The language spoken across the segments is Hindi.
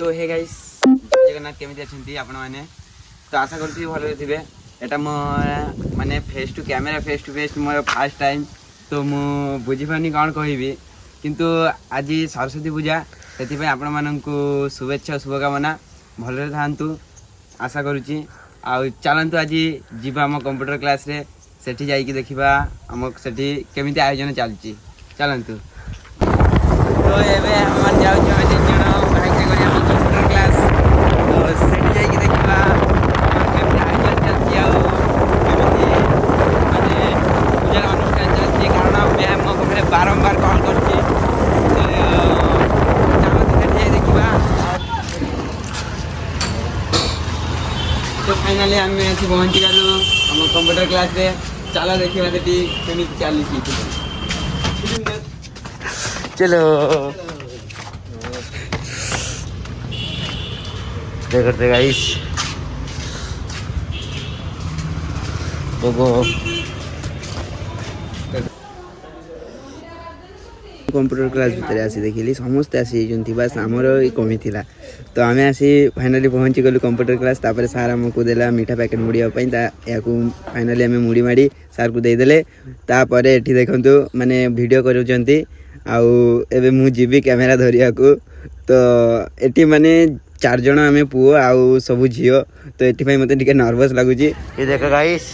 तो हे गाइस जगन्नाथ केमिति अछंती आपण माने तो आशा करछि भलो थिबे। एटा मो माने फेस टू फेस मोर फर्स्ट टाइम तो मु बुझी पानी कोन कहबी किंतु आज सरस्वती पूजा से आपण माननकु शुभेच्छा शुभकामना भलरे थांतु आशा करुछि। आ चलंतु आज जीवा आम कंप्यूटर क्लास रे सेठी जाइकी देखिबा आम सेठी केमिति आयोजन चलछि। चलंतु तो एबे हम जाउ छ तीन जण बाइक रे करिया कंप्यूटर क्लास तो सेठी जाइकी देखिबा केमिति आयोजन चलछि आ केमिति माने पूजा अनुष्ठान चलछि। कारण मैं मो पाखरे बारंबार कॉल करछि तो चलंतु सेठी जाइ देखिबा। तो फाइनली आम आसी पहुँची गलु आम कंप्यूटर क्लास रे। चलो देखिबा सेठी केमिति चलछि। चलो देखते गाइस कंप्यूटर क्लास भितर आसी देखिली समस्त आसी बस आमर कमी थिला तो आम आसी फाइनली पहुँची गलु कंप्यूटर क्लास। तापर सार आमको देला मीठा पैकेट मुड़िया फाइनली आम मुड़ी माड़ी सार को देदेले। तापर एठी देखंतु माने वीडियो करूचंती आउ एबे मु जीवी कैमेरा धरिया को तो एटी माने 4 जण आमे पुओ आउ सब झियो तो एटी भाई मते टिके नर्वस लागुची। ये देखो गाइस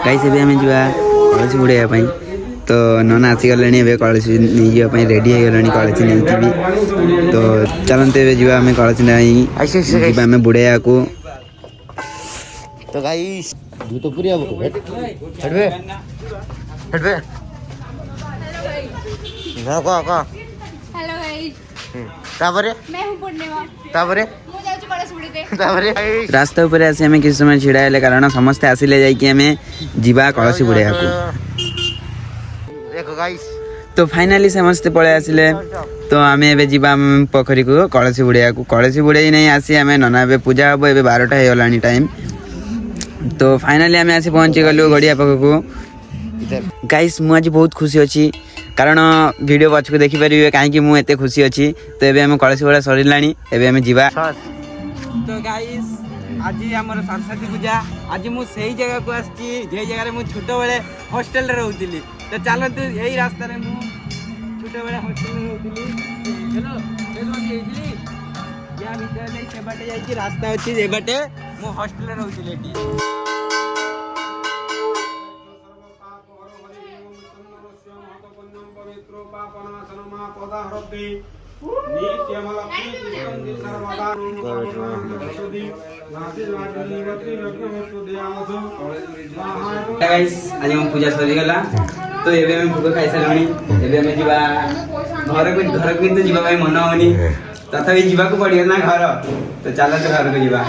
गाइस एबे हमें जुआ कॉलेज बुड़े पई तो नना आसी गले कॉलेज नहीं जावाई रेडी हो गले कॉलेज नहीं भी तो चलते हुए आम कॉलेज नहीं बुड़े को तो गाइस तो पूरी हटबे हटबे हेलो गाइस तापरे मैं हूं पूर्णिमा तापरे मु जाउछु कॉलेज बुड़ीते तापरे रास्ता ऊपर आसी हमें किस समय छिड़ा हेले कारण समस्त आसीले जाई कि हमें जीवा कॉलेज बुड़े को देखो गाइस तो फाइनली समस्त पळे आसिले तो आमे एबे जीवा पोखरी को कळसी बुड़े नहीं आसी आमे नना एबे पूजा हबो एबे 12टा हे गलानी टाइम तो फाइनली आमे आसी पहुंची गलु गड़िया पखको। गाइस मु आज बहुत खुशी अछि कारण वीडियो पछ को देखि परिबे काहे कि मु एते खुशी अछि तो एबे आमे कळसी बुड़ा सरिलानी एबे आमे जीवा। तो गाइस आज हमर सरस्वती पूजा आज मु सही जगह को आछि जे जगह रे मु छोटो बेले हॉस्टल रे रहउतिली तो चलतु यही रास्ता रे मु छोटे बड़े हॉस्टल में रहउतिली। हेलो देखो एइली या भीतर नै से बाटे जाई कि रास्ता अछि जे बाटे मु हॉस्टल रे रहउतिली एटी गाइस आज हम पूजा सरी गला तो एबे हम भूख खाइ सलनी एबे हम जीवा घर को तो जीवा भाई मन होनी तथापि जीवा को पड़ियो ना घर तो चलो तो घर को जीवा।